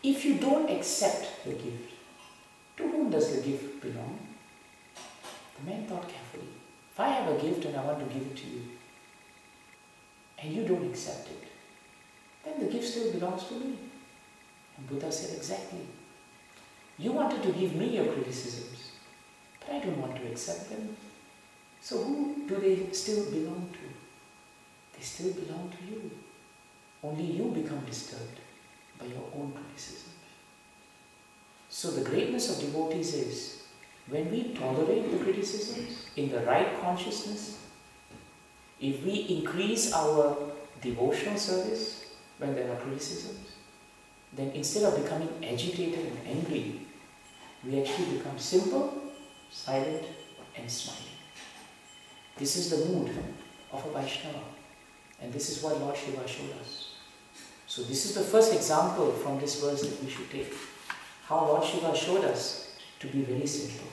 If you don't accept the gift, to whom does the gift belong? The man thought carefully. If I have a gift and I want to give it to you, and you don't accept it, then the gift still belongs to me. And Buddha said, exactly. You wanted to give me your criticisms, but I don't want to accept them. So who do they still belong to? They still belong to you. Only you become disturbed by your own criticisms. So the greatness of devotees is, when we tolerate the criticisms in the right consciousness, if we increase our devotional service when there are criticisms, then instead of becoming agitated and angry, we actually become simple, silent and smiling. This is the mood of a Vaishnava, and this is what Lord Shiva showed us. So this is the first example from this verse that we should take. How Lord Shiva showed us to be very simple.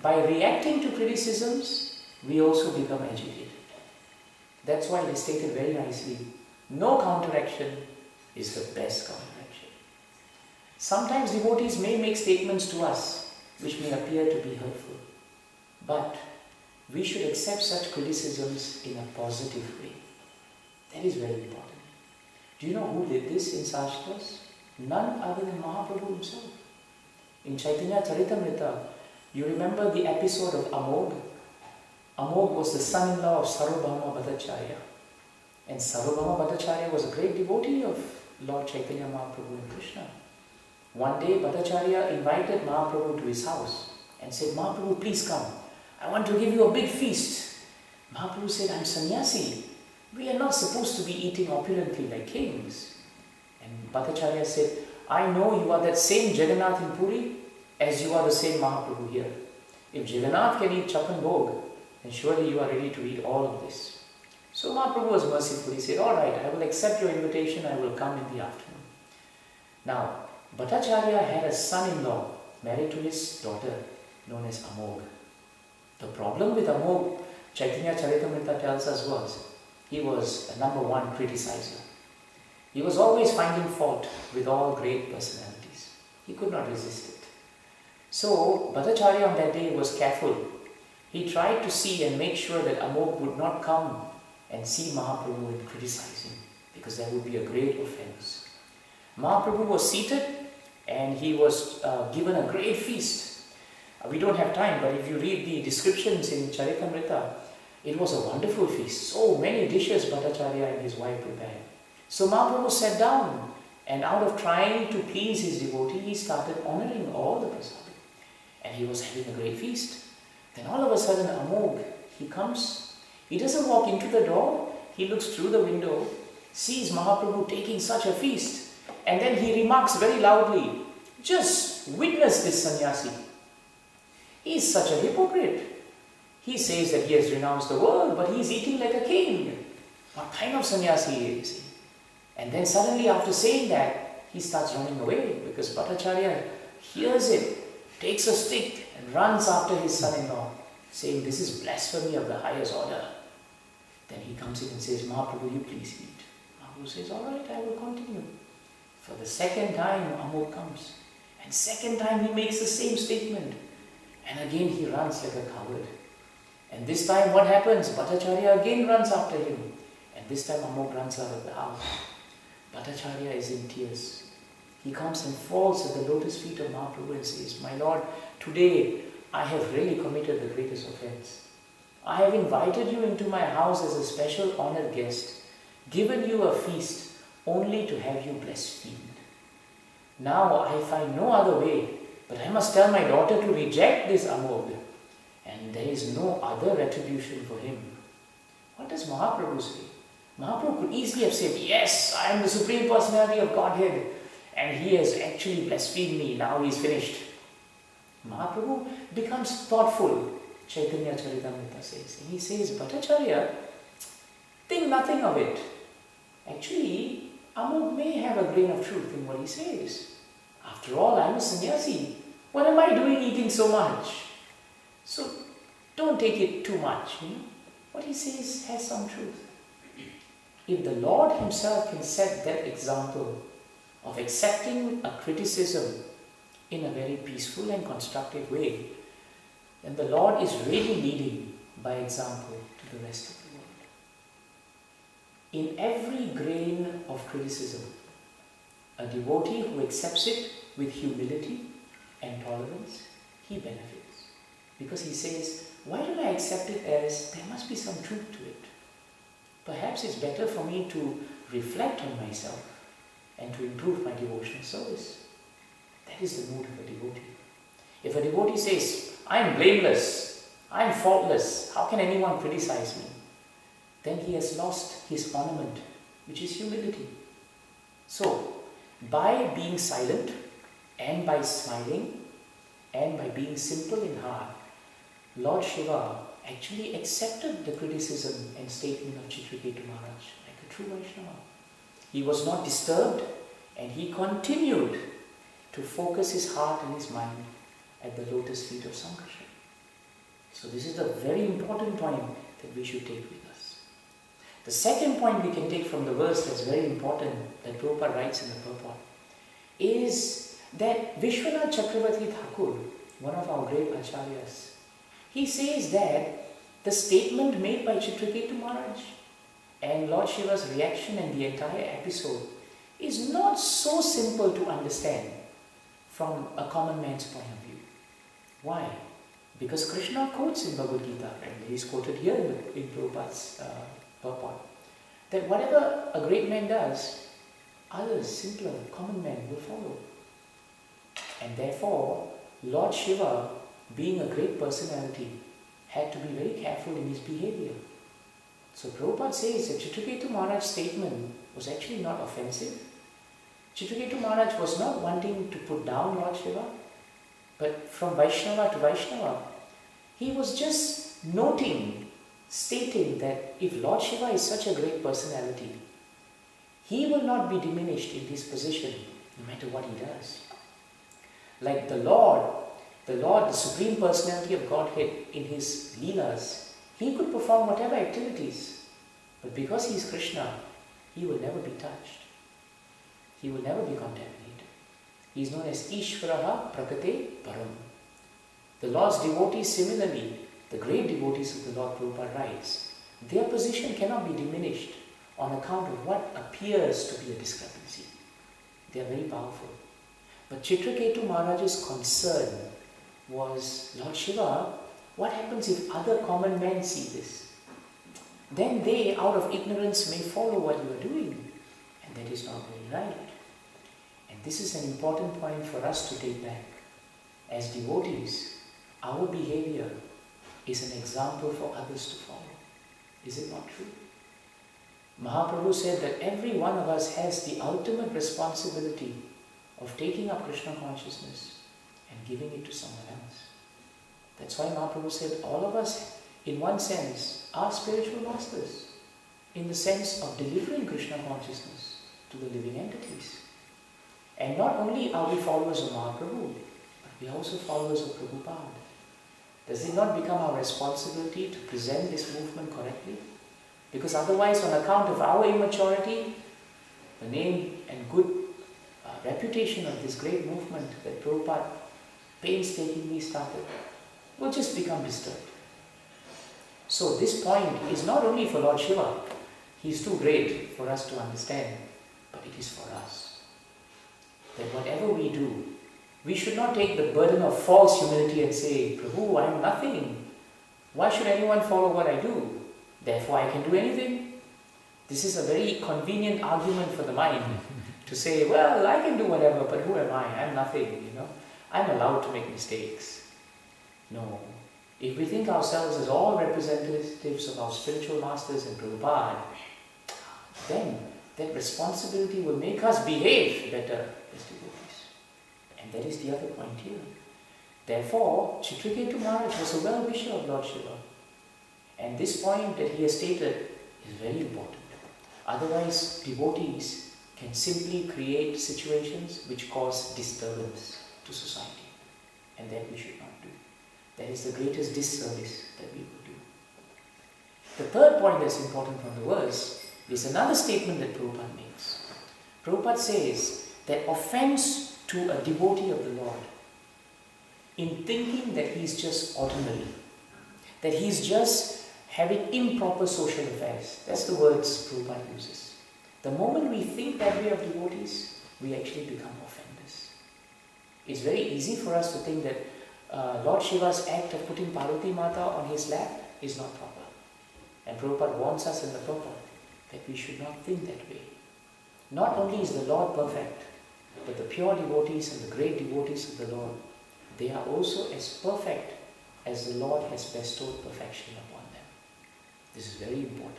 By reacting to criticisms, we also become agitated. That's why they stated very nicely, no counteraction is the best counteraction. Sometimes devotees may make statements to us which may appear to be hurtful, but we should accept such criticisms in a positive way. That is very important. Do you know who did this in Sastras? None other than Mahaprabhu himself. In Chaitanya Charitamrita, you remember the episode of Amog? Amog was the son-in-law of Sarvabhauma Bhattacharya. And Sarvabhauma Bhattacharya was a great devotee of Lord Chaitanya Mahaprabhu and Krishna. One day Bhattacharya invited Mahaprabhu to his house and said, Mahaprabhu, please come. I want to give you a big feast. Mahaprabhu said, I'm sannyasi. We are not supposed to be eating opulently like kings. And Bhattacharya said, I know you are that same Jagannath in Puri as you are the same Mahaprabhu here. If Jagannath can eat Chapan Bhog, then surely you are ready to eat all of this. So Mahaprabhu was merciful. He said, all right, I will accept your invitation. I will come in the afternoon. Now, Bhattacharya had a son-in-law married to his daughter known as Amog. The problem with Amog, Chaitanya Charitamrita tells us, was he was a number one criticizer. He was always finding fault with all great personalities. He could not resist it. So Bhattacharya on that day was careful. He tried to see and make sure that Amog would not come and see Mahaprabhu and criticize him, because that would be a great offense. Mahaprabhu was seated and he was given a great feast. We don't have time, but if you read the descriptions in Charitamrita, it was a wonderful feast. So many dishes Bhattacharya and his wife prepared. So Mahaprabhu sat down, and out of trying to please his devotee, he started honoring all the prasadam. And he was having a great feast. Then all of a sudden Amog, he comes, he doesn't walk into the door, he looks through the window, sees Mahaprabhu taking such a feast, and then he remarks very loudly, just witness this sannyasi. He is such a hypocrite. He says that he has renounced the world, but he is eating like a king. What kind of sannyasi is he? And then suddenly after saying that, he starts running away, because Bhattacharya hears it, takes a stick and runs after his son-in-law, saying, this is blasphemy of the highest order. Then he comes in and says, Mahaprabhu, you please eat. Mahaprabhu says, all right, I will continue. For the second time, Amog comes. And second time he makes the same statement. And again he runs like a coward. And this time what happens? Bhattacharya again runs after him. And this time Amog runs out of the house. Bhattacharya is in tears. He comes and falls at the lotus feet of Mahaprabhu and says, my Lord, today I have really committed the greatest offense. I have invited you into my house as a special honored guest, given you a feast only to have you blasphemed. Now I find no other way, but I must tell my daughter to reject this Amog, and there is no other retribution for him. What does Mahaprabhu say? Mahaprabhu could easily have said, yes, I am the Supreme Personality of Godhead, and he has actually blasphemed me, now he is finished. Mahaprabhu becomes thoughtful, Chaitanya Charitamrita says. And he says, Bhattacharya, think nothing of it. Actually, Amog may have a grain of truth in what he says. After all, I am a sannyasi. What am I doing eating so much? So don't take it too much. What he says has some truth. If the Lord himself can set that example, of accepting a criticism in a very peaceful and constructive way, then the Lord is really leading by example to the rest of the world. In every grain of criticism, a devotee who accepts it with humility and tolerance, he benefits. Because he says, why don't I accept it as there must be some truth to it? Perhaps it's better for me to reflect on myself and to improve my devotional service. That is the mood of a devotee. If a devotee says, I'm blameless, I'm faultless, how can anyone criticize me? Then he has lost his ornament, which is humility. So, by being silent and by smiling and by being simple in heart, Lord Shiva actually accepted the criticism and statement of Chitraketu Maharaj like a true Vaishnava. He was not disturbed and he continued to focus his heart and his mind at the lotus feet of Sankarshan. So this is a very important point that we should take with us. The second point we can take from the verse that's very important that Prabhupada writes in the purport is that Vishwanath Chakravarti Thakur, one of our great acharyas, he says that the statement made by Chitraketu Maharaj and Lord Shiva's reaction and the entire episode is not so simple to understand from a common man's point of view. Why? Because Krishna quotes in Bhagavad Gita, and he is quoted here in Prabhupada's purport, that whatever a great man does, others, simpler, common men will follow. And therefore, Lord Shiva, being a great personality, had to be very careful in his behavior. So Prabhupada says that Chitraketu Maharaj's statement was actually not offensive. Chitraketu Maharaj was not wanting to put down Lord Shiva, but from Vaishnava to Vaishnava, he was just noting, stating that if Lord Shiva is such a great personality, he will not be diminished in his position no matter what he does. Like the Lord, the Supreme Personality of Godhead in his Leelas, he could perform whatever activities, but because he is Krishna, he will never be touched. He will never be contaminated. He is known as Ishvaraha Prakate Param. The Lord's devotees similarly, the great devotees of the Lord, Prabhupada writes, their position cannot be diminished on account of what appears to be a discrepancy. They are very powerful. But Chitraketu Maharaj's concern was, Lord Shiva, what happens if other common men see this? Then they, out of ignorance, may follow what you are doing. And that is not very right. And this is an important point for us to take back. As devotees, our behavior is an example for others to follow. Is it not true? Mahaprabhu said that every one of us has the ultimate responsibility of taking up Krishna consciousness and giving it to someone else. That's why Mahaprabhu said all of us, in one sense, are spiritual masters, in the sense of delivering Krishna consciousness to the living entities. And not only are we followers of Mahaprabhu, but we are also followers of Prabhupada. Does it not become our responsibility to present this movement correctly? Because otherwise, on account of our immaturity, the name and good reputation of this great movement that Prabhupada painstakingly started will just become disturbed. So this point is not only for Lord Shiva, he is too great for us to understand, but it is for us. That whatever we do, we should not take the burden of false humility and say, Prabhu, I am nothing. Why should anyone follow what I do? Therefore I can do anything. This is a very convenient argument for the mind to say, well, I can do whatever, but who am I? I'm nothing, I'm allowed to make mistakes. No. If we think ourselves as all representatives of our spiritual masters and Prabhupada, then that responsibility will make us behave better as devotees. And that is the other point here. Therefore, Chitraketu Maharaj was a well-wisher of Lord Shiva. And this point that he has stated is very important. Otherwise, devotees can simply create situations which cause disturbance to society. And that we should not do. That is the greatest disservice that we could do. The third point that's important from the verse is another statement that Prabhupada makes. Prabhupada says that offends to a devotee of the Lord in thinking that he's just ordinary, that he's just having improper social affairs. That's the words Prabhupada uses. The moment we think that way of devotees, we actually become offenders. It's very easy for us to think that Lord Shiva's act of putting Parvati Mata on his lap is not proper. And Prabhupada warns us in the purport that we should not think that way. Not only is the Lord perfect, but the pure devotees and the great devotees of the Lord, they are also as perfect as the Lord has bestowed perfection upon them. This is very important.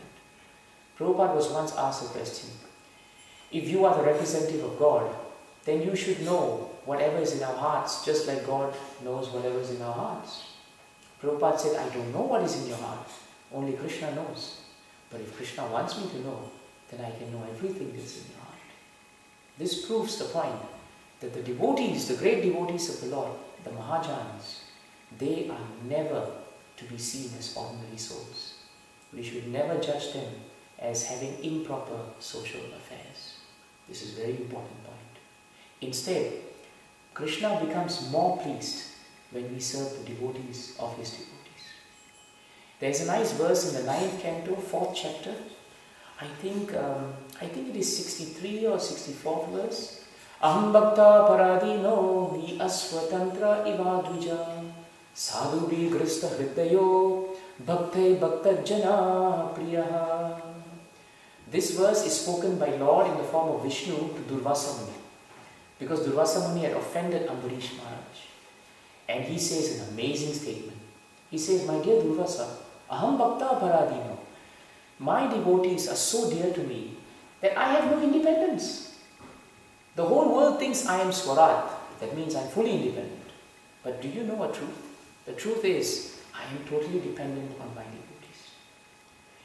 Prabhupada was once asked a question. If you are the representative of God, then you should know whatever is in our hearts, just like God knows whatever is in our hearts. Prabhupada said, I don't know what is in your heart. Only Krishna knows. But if Krishna wants me to know, then I can know everything that's in your heart. This proves the point that the devotees, the great devotees of the Lord, the Mahajans, they are never to be seen as ordinary souls. We should never judge them as having improper social affairs. This is a very important point. Instead, Krishna becomes more pleased when we serve the devotees of his devotees. There is a nice verse in the 9th canto, 4th chapter. I think it is 63 or 64th verse. Aham bhakta paradino ni aswatantra ivadvija sadhubi grista hridayo bhakte bhakta jana priyaha. This verse is spoken by Lord in the form of Vishnu to Durvasa Muni, because Durvasa Muni had offended Ambarish Maharaj. And he says an amazing statement. He says, my dear Durvasa, aham bhakta paradino, my devotees are so dear to me that I have no independence. The whole world thinks I am Swarat. That means I am fully independent. But do you know a truth? The truth is, I am totally dependent on my devotees.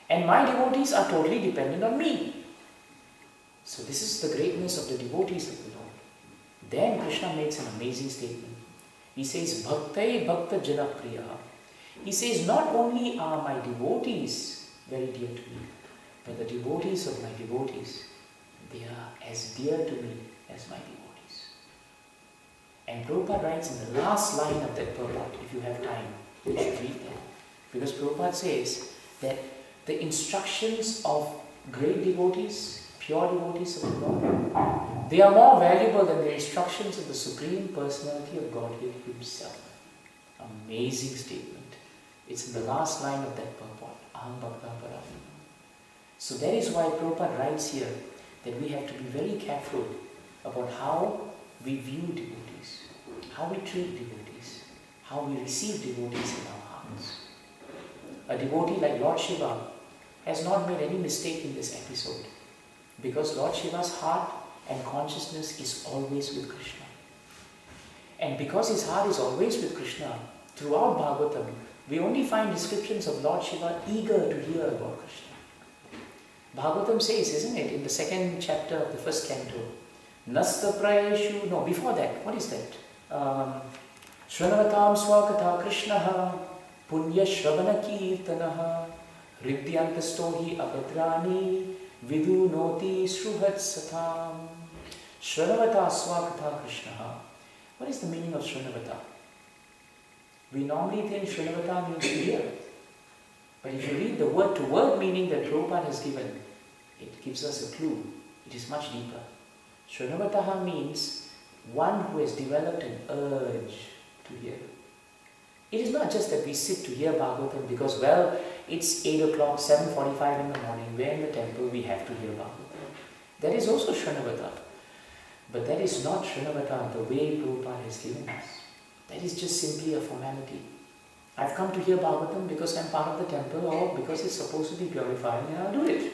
And my devotees are totally dependent on me. So this is the greatness of the devotees of the Lord. Then Krishna makes an amazing statement. He says, Bhakte Bhakta Jana Priya. He says, not only are my devotees very dear to me, but the devotees of my devotees, they are as dear to me as my devotees. And Prabhupada writes in the last line of that purport, if you have time, you should read that. Because Prabhupada says that the instructions of great devotees, pure devotees of the Lord, they are more valuable than the instructions of the Supreme Personality of Godhead Himself. Amazing statement. It's in the last line of that purport, Aham Bhakta Paradino. So that is why Prabhupada writes here that we have to be very careful about how we view devotees, how we treat devotees, how we receive devotees in our hearts. A devotee like Lord Shiva has not made any mistake in this episode, because Lord Shiva's heart and consciousness is always with Krishna. And because his heart is always with Krishna, throughout Bhagavatam, we only find descriptions of Lord Shiva eager to hear about Krishna. Bhagavatam says, isn't it, in the 2nd chapter of the 1st canto, Nasta Prayeshu, no, before that, what is that? Shranavatam Swakatha Krishnaha Punya Shravana Kirtanaha Ridyantastohi Abhadrani Vidu Noti Sruhat Satam. Shranavata Swakatha Krishnaha. What is the meaning of Shranavata? We normally think Shranavata means to hear. But if you read the word-to-word meaning that Prabhupada has given, it gives us a clue. It is much deeper. Shranavataha means one who has developed an urge to hear. It is not just that we sit to hear Bhagavatam because, well, it's 8 o'clock, 7:45 in the morning, we're in the temple, we have to hear Bhagavatam. That is also Shranavata. But that is not Shranavata the way Prabhupada has given us. That is just simply a formality. I've come to hear Bhagavatam because I'm part of the temple or because it's supposed to be purifying and I'll do it.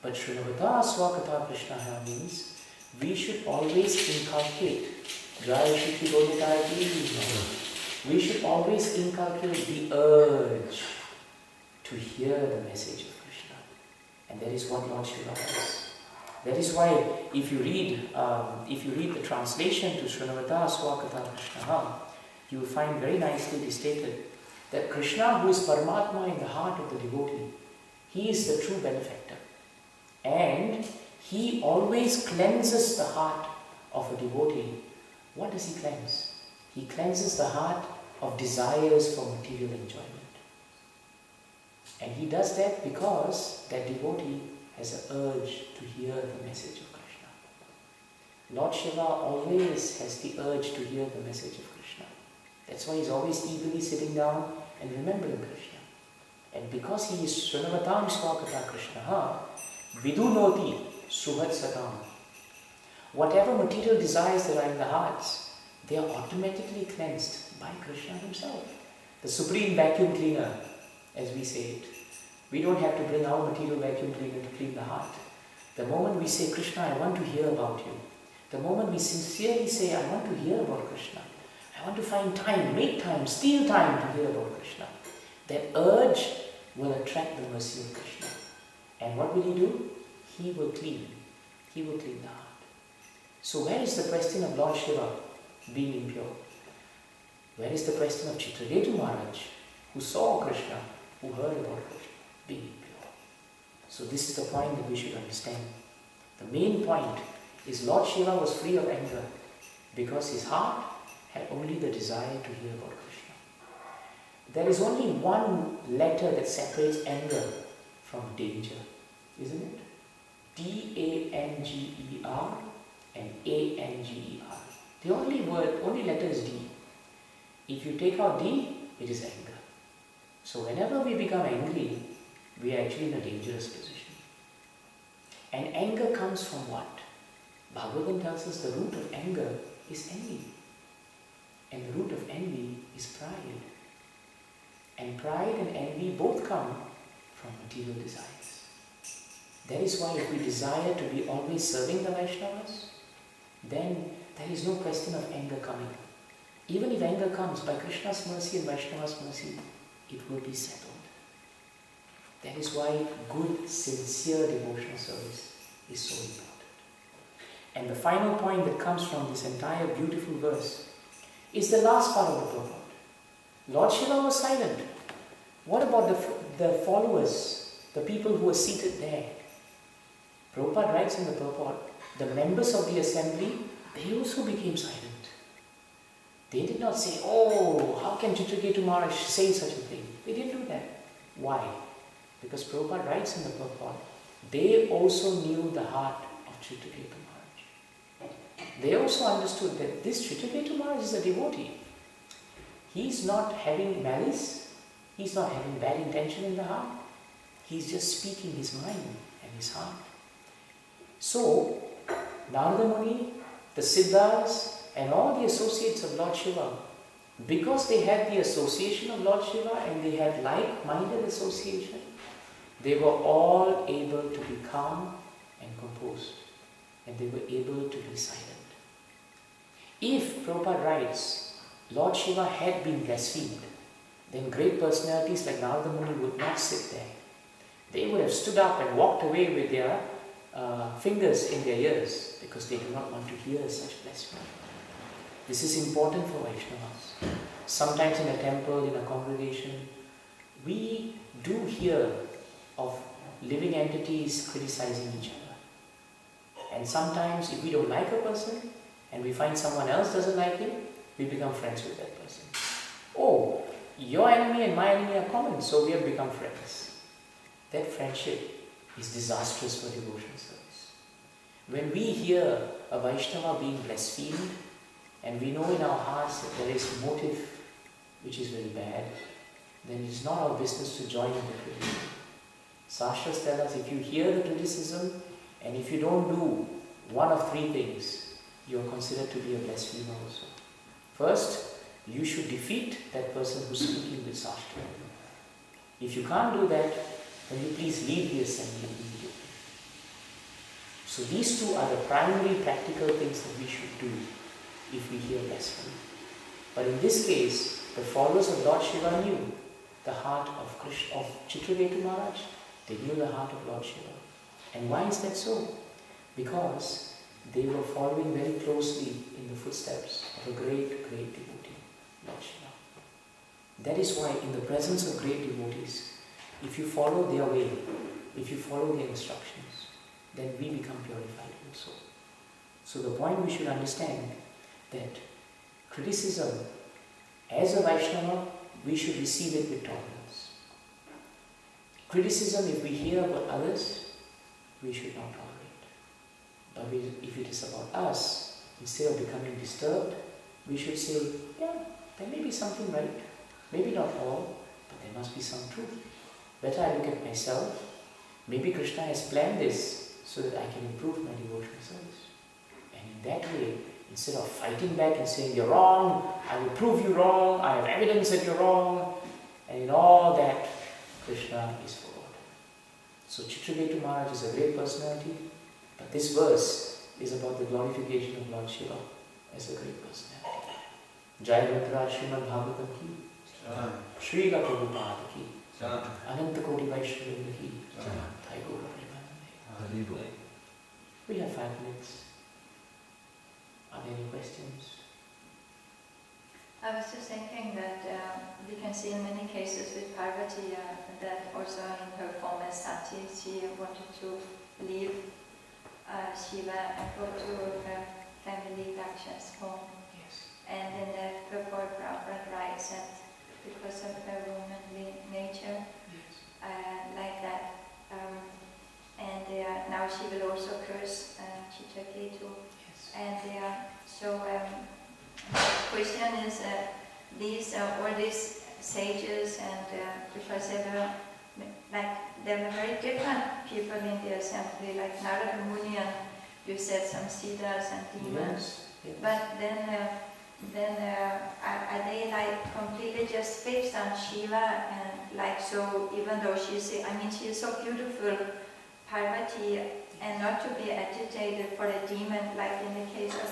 But Shranavata Swakatha Krishnaha means we should always inculcate. We should always inculcate the urge to hear the message of Krishna. And that is what Lord Shiva does. That is why if you read the translation to Shranavata Swakatha Krishnaha, you will find very nicely stated that Krishna, who is Paramatma in the heart of the devotee, he is the true benefactor. And He always cleanses the heart of a devotee. What does he cleanse? He cleanses the heart of desires for material enjoyment. And he does that because that devotee has an urge to hear the message of Krishna. Lord Shiva always has the urge to hear the message of Krishna. That's why he's always eagerly sitting down and remembering Krishna. And because he is Srinavatam Swakata Krishna, Vidunoti Suhat Satam. Whatever material desires that are in the hearts, they are automatically cleansed by Krishna himself. The supreme vacuum cleaner, as we say it. We don't have to bring our material vacuum cleaner to clean the heart. The moment we say, Krishna, I want to hear about you. The moment we sincerely say, I want to hear about Krishna. I want to find time, make time, steal time to hear about Krishna. That urge will attract the mercy of Krishna. And what will he do? He will clean. He will clean the heart. So where is the question of Lord Shiva being impure? Where is the question of Chitraketu Maharaj, who saw Krishna, who heard about Krishna, being impure? So this is the point that we should understand. The main point is Lord Shiva was free of anger because his heart had only the desire to hear about Krishna. There is only one letter that separates anger from danger, isn't it? D-A-N-G-E-R and A-N-G-E-R. The only letter is D. If you take out D, it is anger. So whenever we become angry, we are actually in a dangerous position. And anger comes from what? Bhagavatam tells us the root of anger is envy. And the root of envy is pride. And pride and envy both come from material desires. That is why if we desire to be always serving the Vaishnavas, then there is no question of anger coming. Even if anger comes, by Krishna's mercy and Vaishnava's mercy, it will be settled. That is why good, sincere devotional service is so important. And the final point that comes from this entire beautiful verse is the last part of the purport. Lord Shiva was silent. What about the followers, the people who were seated there? Prabhupada writes in the purport, the members of the assembly, they also became silent. They did not say, oh, how can Chitraketu Maharaj say such a thing? They didn't do that. Why? Because Prabhupada writes in the purport, they also knew the heart of Chitraketu Maharaj. They also understood that this Chitraketu Maharaj is a devotee. He's not having malice, he's not having bad intention in the heart. He's just speaking his mind and his heart. So, Narada Muni, the Siddhas, and all the associates of Lord Shiva, because they had the association of Lord Shiva and they had like-minded association, they were all able to be calm and composed, and they were able to be silent. If, Prabhupada writes, Lord Shiva had been blasphemed, then great personalities like Narada Muni would not sit there. They would have stood up and walked away with their fingers in their ears because they do not want to hear such blasphemy. This is important for Vaishnavas. Sometimes in a temple, in a congregation, we do hear of living entities criticizing each other. And sometimes if we don't like a person and we find someone else doesn't like him, we become friends with that person. Oh, your enemy and my enemy are common, so we have become friends. That friendship is disastrous for devotional service. When we hear a Vaishnava being blasphemed, and we know in our hearts that there is motive which is very bad, then it is not our business to join in the criticism. Shastras tell us if you hear the criticism and if you don't do one of three things, you are considered to be a blasphemer also. First, you should defeat that person who is speaking with Shastra. If you can't do that, then you please leave the assembly immediately. So these two are the primary practical things that we should do if we hear blasphemy. But in this case, the followers of Lord Shiva knew the heart of Krishna, of Chitraketu Maharaj. They knew the heart of Lord Shiva. And why is that so? Because they were following very closely in the footsteps of a great, great devotee, Lord Shiva. That is why in the presence of great devotees, if you follow their way, if you follow their instructions, then we become purified also. So the point we should understand that criticism, as a Vaishnava, we should receive it with tolerance. Criticism, if we hear about others, we should not tolerate. But if it is about us, instead of becoming disturbed, we should say, yeah, there may be something right. Maybe not all, but there must be some truth. Better I look at myself. Maybe Krishna has planned this so that I can improve my devotional service. And in that way, instead of fighting back and saying, you're wrong, I will prove you wrong, I have evidence that you're wrong, and in all that, Krishna is followed. So Chitraketu Maharaj is a great personality, but this verse is about the glorification of Lord Shiva as a great personality. Jai Mantra Srimad Bhagavatam ki, Srila Prabhupada ki, Ananta Koti Vaishnava ki, Thai Guru Premanande. We have 5 minutes. Are there any questions? I was just thinking that we can see in many cases with Parvati that also in her form as Sati, she wanted to leave Shiva and go to her family Daksha's home. Yes. And in that purport Prabhupada writes that because of her womanly nature, like that, and now she will also curse Chitraketu. Yes. And so the question is all these sages, and because there were very different people in the assembly, like Narada Muni, and you said some siddhas and demons. Yes. But then are they like completely just fixed on Shiva, and like, so even though she is so beautiful, Parvati, and not to be agitated for a demon, like in the case of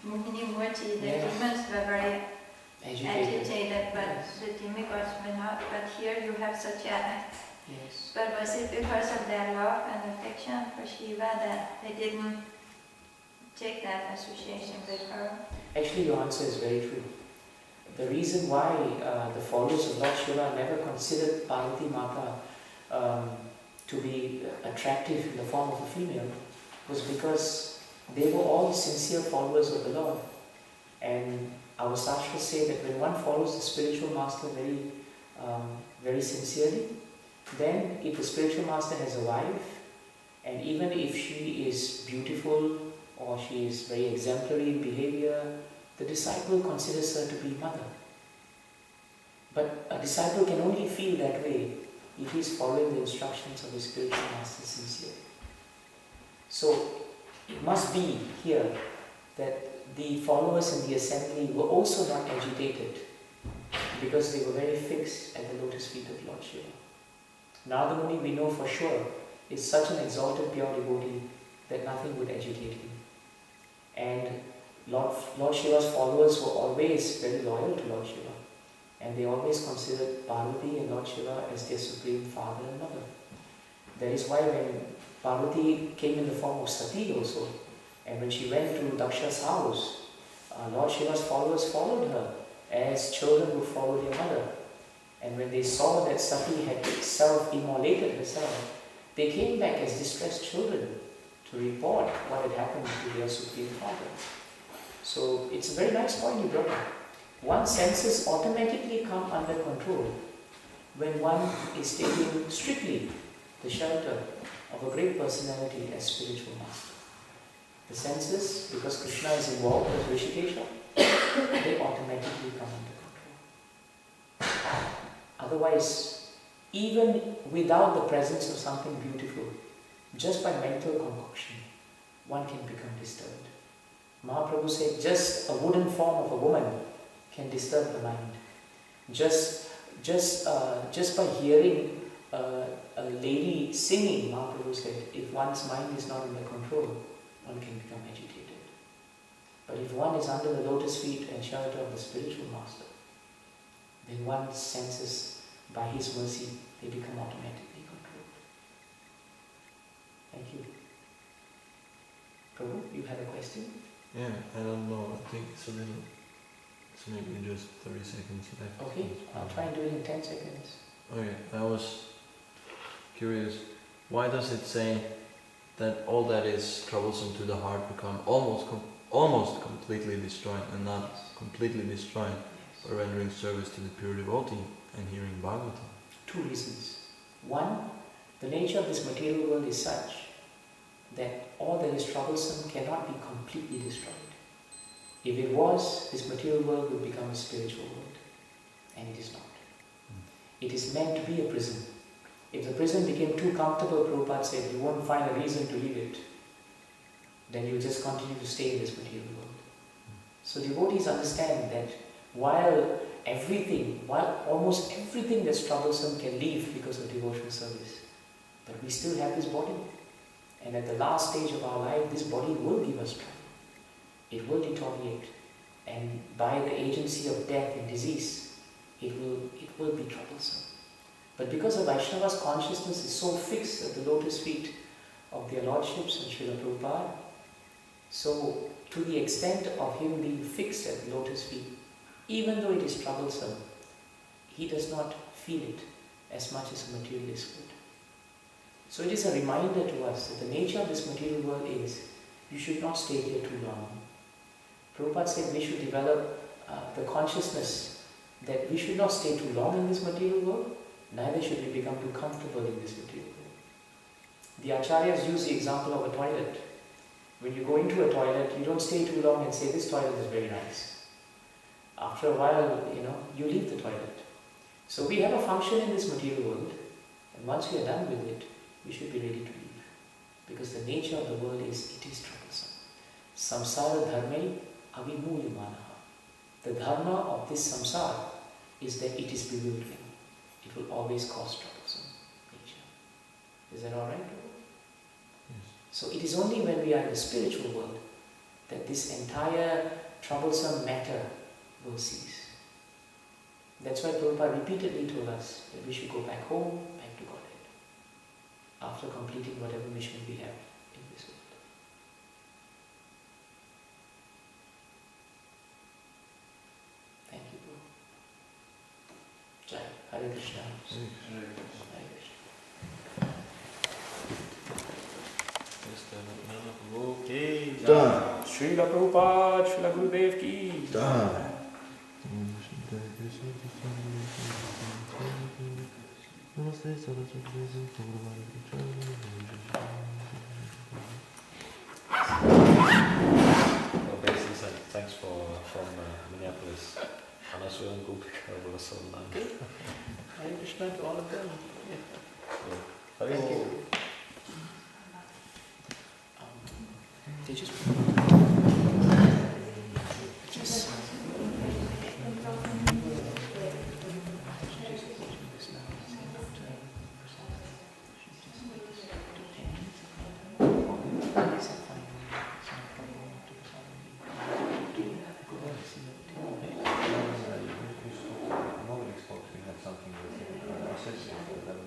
Mohini Murti, the demons were very agitated, but the demigods were not. But here you have such a... Yes. But was it because of their love and affection for Shiva that they didn't take that association with her? Actually, your answer is very true. The reason why the followers of Lord Shiva never considered Parvati Mata to be attractive in the form of a female was because they were all sincere followers of the Lord. And our sastras say that when one follows the spiritual master very sincerely, then if the spiritual master has a wife, and even if she is beautiful or she is very exemplary in behavior, the disciple considers her to be mother. But a disciple can only feel that way if he is following the instructions of his spiritual master sincerely. So it must be here that the followers in the assembly were also not agitated because they were very fixed at the lotus feet of Lord Shiva. Narada Muni, we know for sure, is such an exalted pure devotee that nothing would agitate him. And Lord Shiva's followers were always very loyal to Lord Shiva. And they always considered Parvati and Lord Shiva as their supreme father and mother. That is why when Parvati came in the form of Sati also, and when she went to Daksha's house, Lord Shiva's followers followed her as children would follow their mother. And when they saw that Sati had self-immolated herself, they came back as distressed children to report what had happened to their supreme father. So it's a very nice point you brought up. One's senses automatically come under control when one is taking strictly the shelter of a great personality as spiritual master. The senses, because Krishna is involved as Rishikesha, they automatically come under control. Otherwise, even without the presence of something beautiful, just by mental concoction, one can become disturbed. Mahaprabhu said just a wooden form of a woman can disturb the mind. Just by hearing a lady singing, Mahaprabhu said, if one's mind is not under control, one can become agitated. But if one is under the lotus feet and shelter of the spiritual master, then one's senses, by his mercy, they become automatically controlled. Thank you. Prabhu, you had a question? Yeah, I don't know. I think it's a little. So maybe just 30 seconds left. Okay, I'll try and do it in 10 seconds. Okay, I was curious. Why does it say that all that is troublesome to the heart become almost completely destroyed, and not completely destroyed by rendering service to the pure devotee and hearing Bhagavatam. Two reasons. One, the nature of this material world is such that all that is troublesome cannot be completely destroyed. If it was, this material world would become a spiritual world, and it is not. It is meant to be a prison. If the prison became too comfortable, Prabhupada said, you won't find a reason to leave it, then you just continue to stay in this material world. So devotees understand that while almost everything that's troublesome can leave because of devotional service, but we still have this body. And at the last stage of our life, this body will give us trouble. It will deteriorate. And by the agency of death and disease, it will be troublesome. But because of Vaishnava's consciousness is so fixed at the lotus feet of their lordships and Srila Prabhupada, so to the extent of him being fixed at the lotus feet, even though it is troublesome, he does not feel it as much as a materialist would. So it is a reminder to us that the nature of this material world is, you should not stay here too long. Prabhupada said we should develop the consciousness that we should not stay too long in this material world, neither should we become too comfortable in this material world. The acharyas use the example of a toilet. When you go into a toilet, you don't stay too long and say, this toilet is very nice. After a while, you leave the toilet. So we have a function in this material world, and once we are done with it, we should be ready to leave. Because the nature of the world is, it is troublesome. Samsara dharme avimuyamanaha. The dharma of this samsara is that it is bewildering. It will always cause troublesome nature. Is that alright? Yes. So it is only when we are in the spiritual world that this entire troublesome matter will cease. That's why Prabhupada repeatedly told us that we should go back home, back to Godhead, after completing whatever mission we have in this world. Thank you, Prabhu. Jai. Hare Krishna. Hare Krishna. Okay. Done. Srila Prabhupada, Srila Gurudev ki. Done. Basically, thanks from Minneapolis. Anasura and Gopika were so nice. Hare Krishna to all of them. Yeah. Thank you. They just Nobody spoke. We had something with associated with them.